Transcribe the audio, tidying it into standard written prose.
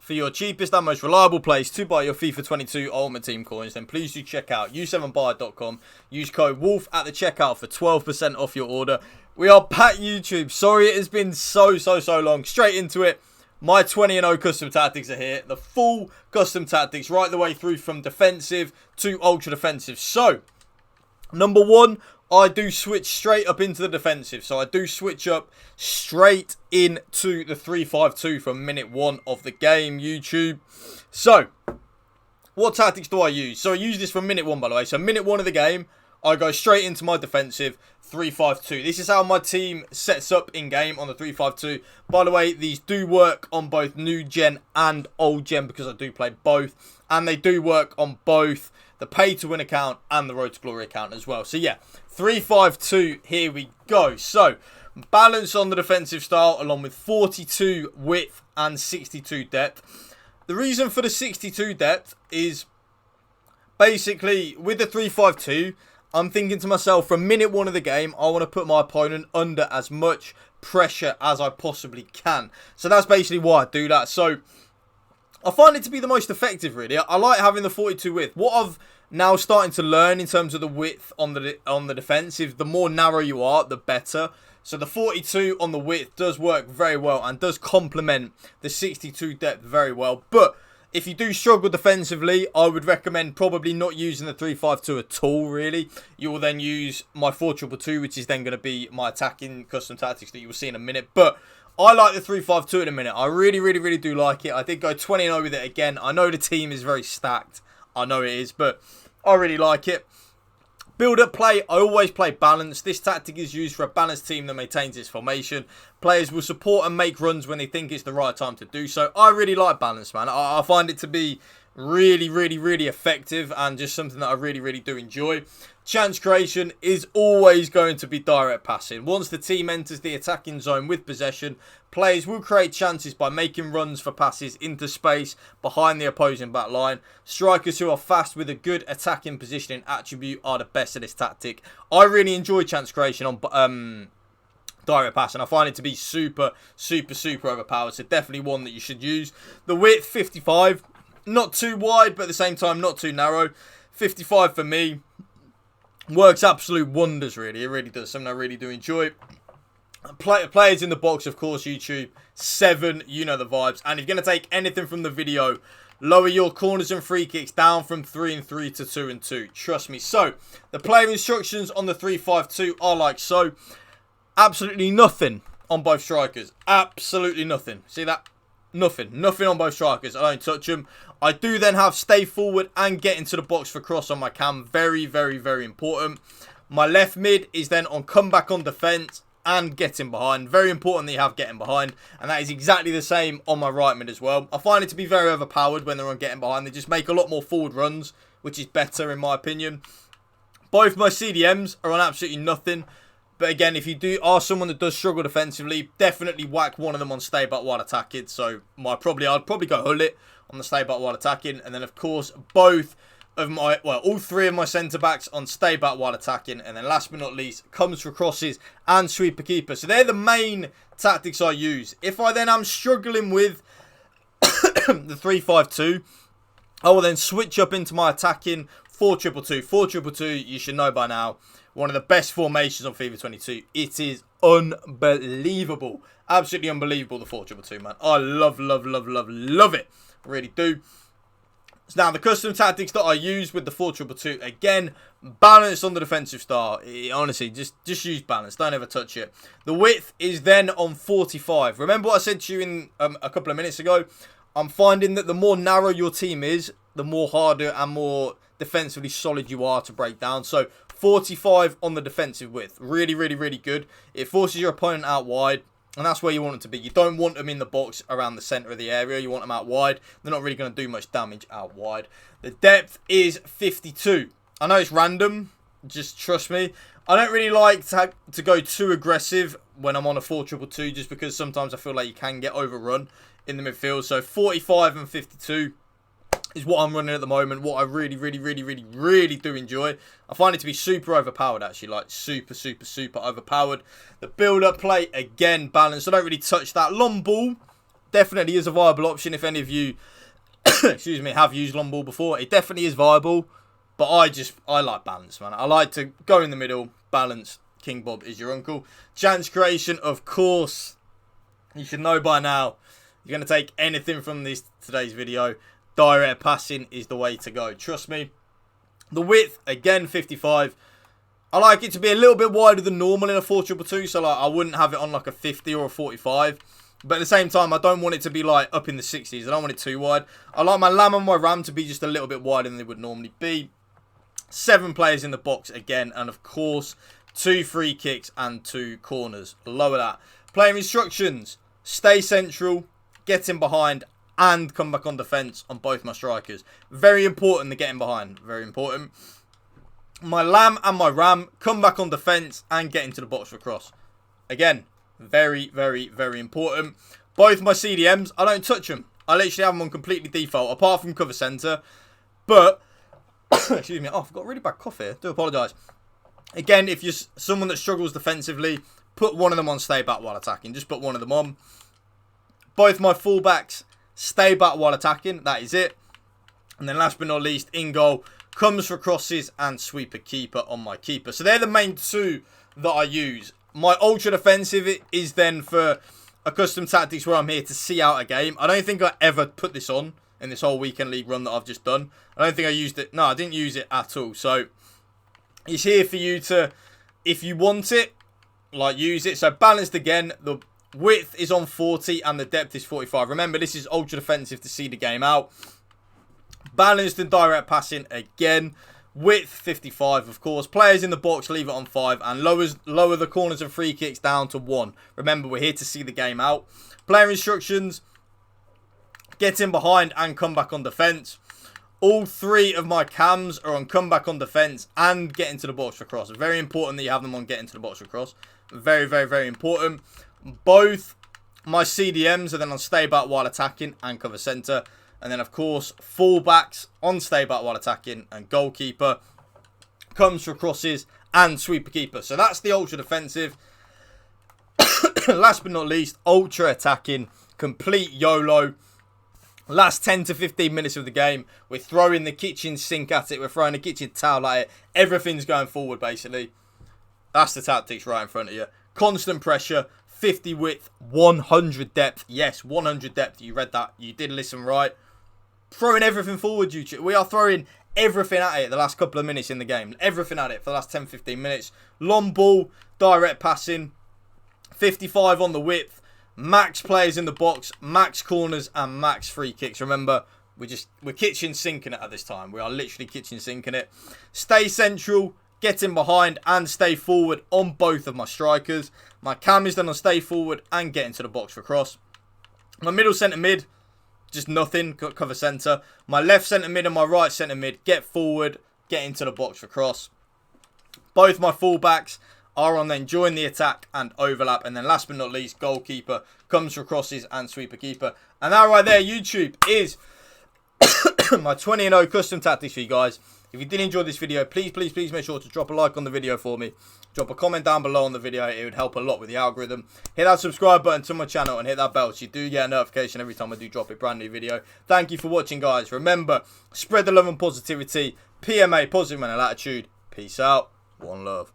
for your cheapest and most reliable place to buy your FIFA 22 Ultimate Team coins, then please do check out u7buy.com. Use code WOLF at the checkout for 12% off your order. We are back, YouTube. Sorry it has been so long. Straight into it. My 20-0 custom tactics are here. The full custom tactics right the way through from defensive to ultra defensive. So, number one, I do switch straight up into the defensive. So I do switch up straight into the 3-5-2 from minute one of the game, YouTube. So, what tactics do I use? So I use this from minute one, by the way. So minute one of the game, I go straight into my defensive 3-5-2. This is how my team sets up in-game on the 3-5-2. By the way, these do work on both new gen and old gen because I do play both. And they do work on both the pay-to-win account and the Road to Glory account as well. So yeah, 3-5-2, here we go. So, balance on the defensive style along with 42 width and 62 depth. The reason for the 62 depth is basically with the 3-5-2, I'm thinking to myself, from minute one of the game, I want to put my opponent under as much pressure as I possibly can. So that's basically why I do that. So I find it to be the most effective, really. I like having the 42 width. What I've now starting to learn in terms of the width on the defensive, the more narrow you are, the better. So the 42 on the width does work very well and does complement the 62 depth very well. But if you do struggle defensively, I would recommend probably not using the 3-5-2 at all, really. You will then use my 4-2-2, which is then going to be my attacking custom tactics that you will see in a minute. But I like the 3-5-2 in a minute. I really do like it. I did go 20-0 with it again. I know the team is very stacked. I know it is, but I really like it. Build-up play, I always play balanced. This tactic is used for a balanced team that maintains its formation. Players will support and make runs when they think it's the right time to do so. I really like balance, man. I find it to be really effective and just something that I really do enjoy. Chance creation is always going to be direct passing. Once the team enters the attacking zone with possession, players will create chances by making runs for passes into space behind the opposing back line. Strikers who are fast with a good attacking positioning attribute are the best at this tactic. I really enjoy chance creation on direct passing. I find it to be super overpowered. So definitely one that you should use. The width, 55. Not too wide, but at the same time, not too narrow. 55 for me. Works absolute wonders, really. It really does. Something I really do enjoy. Players in the box, of course, YouTube. 7, you know the vibes. And if you're going to take anything from the video, lower your corners and free kicks down from 3-3 to 2-2. Trust me. So, the player instructions on the 3-5-2 are like so. Absolutely nothing on both strikers. Absolutely nothing. See that? Nothing on both strikers. I don't touch them. I do then have stay forward and get into the box for cross on my cam. Very important. My left mid is then on comeback on defence and getting behind. Very important that you have getting behind. And that is exactly the same on my right mid as well. I find it to be very overpowered when they're on getting behind. They just make a lot more forward runs, which is better in my opinion. Both my CDMs are on absolutely nothing. But again, if you are someone that does struggle defensively, definitely whack one of them on stay back while attacking. So I'd probably go Hullet on the stay back while attacking. And then of course, all 3 of my centre backs on stay back while attacking. And then last but not least, comes for crosses and sweeper keeper. So they're the main tactics I use. If I then am struggling with the 3-5-2, I will then switch up into my attacking 4-2-2. 4-2-2, you should know by now, one of the best formations on FIFA 22. It is unbelievable. Absolutely unbelievable, the 4-2-2, man. I love it. I really do. So now, the custom tactics that I use with the 4-2-2, again, balanced on the defensive style. Honestly, just use balance. Don't ever touch it. The width is then on 45. Remember what I said to you in a couple of minutes ago? I'm finding that the more narrow your team is, the more harder and more defensively solid you are to break down. So 45 on the defensive width. Really good. It forces your opponent out wide, and that's where you want them to be. You don't want them in the box around the centre of the area. You want them out wide. They're not really going to do much damage out wide. The depth is 52. I know it's random. Just trust me. I don't really like to go too aggressive when I'm on a 4-2-2, just because sometimes I feel like you can get overrun in the midfield. So 45 and 52 is what I'm running at the moment. What I really do enjoy. I find it to be super overpowered, actually. Like, super overpowered. The build-up play, again, balanced. I don't really touch that. Long ball, definitely is a viable option if any of you, excuse me, have used long ball before. It definitely is viable, but I like balance, man. I like to go in the middle, balance. King Bob is your uncle. Chance creation, of course. You should know by now. You're going to take anything from today's video. Direct passing is the way to go. Trust me. The width, again, 55. I like it to be a little bit wider than normal in a 4-2-2. So, like, I wouldn't have it on, like, a 50 or a 45. But at the same time, I don't want it to be, like, up in the 60s. I don't want it too wide. I like my lamb and my ram to be just a little bit wider than they would normally be. 7 players in the box again. And, of course, 2 free kicks and 2 corners. Lower that. Player instructions. Stay central. Get in behind. And come back on defence on both my strikers. Very important to get in behind. Very important. My lamb and my ram come back on defence and get into the box for cross. Again, very, very, very important. Both my CDMs, I don't touch them. I literally have them on completely default, apart from cover centre. But, excuse me, oh, I've got a really bad cough here. Do apologise. Again, if you're someone that struggles defensively, put one of them on stay back while attacking. Just put one of them on. Both my fullbacks, stay back while attacking. That is it. And then last but not least, in goal, comes for crosses and sweeper keeper on my keeper. So they're the main 2 that I use. My ultra defensive is then for a custom tactics where I'm here to see out a game. I don't think I ever put this on in this whole weekend league run that I've just done. I don't think I used it. No, I didn't use it at all. So it's here for you to, if you want it, like, use it. So balanced again. The width is on 40 and the depth is 45. Remember, this is ultra defensive to see the game out. Balanced and direct passing again. Width 55, of course. Players in the box, leave it on 5. And lower the corners and free kicks down to 1. Remember, we're here to see the game out. Player instructions. Get in behind and come back on defence. All 3 of my cams are on come back on defence and get into the box for cross. Very important that you have them on get into the box for cross. Very, very, very important. Both my CDMs are then on stay back while attacking and cover centre. And then, of course, fullbacks on stay back while attacking. And goalkeeper comes for crosses and sweeper keeper. So that's the ultra defensive. Last but not least, ultra attacking. Complete YOLO. Last 10 to 15 minutes of the game, we're throwing the kitchen sink at it. We're throwing the kitchen towel at it. Everything's going forward, basically. That's the tactics right in front of you. Constant pressure. 50 width. 100 depth. Yes, 100 depth. You read that. You did listen right. Throwing everything forward, YouTube. We are throwing everything at it the last couple of minutes in the game. Everything at it for the last 10-15 minutes. Long ball, direct passing, 55 on the width, max players in the box, max corners and max free kicks. Remember, we're kitchen sinking it at this time. We are literally kitchen sinking it. Stay central, get in behind and stay forward on both of my strikers. My cam is done on stay forward and get into the box for cross. My middle centre mid, just nothing, cover centre. My left centre mid and my right centre mid, get forward, get into the box for cross. Both my fullbacks are on then join the attack and overlap. And then last but not least, goalkeeper comes for crosses and sweeper keeper. And that right there, YouTube, is my 20-0 custom tactics for you guys. If you did enjoy this video, please, please, please make sure to drop a like on the video for me. Drop a comment down below on the video. It would help a lot with the algorithm. Hit that subscribe button to my channel and hit that bell so you do get a notification every time I do drop a brand new video. Thank you for watching, guys. Remember, spread the love and positivity. PMA, positive mental attitude. Peace out. One love.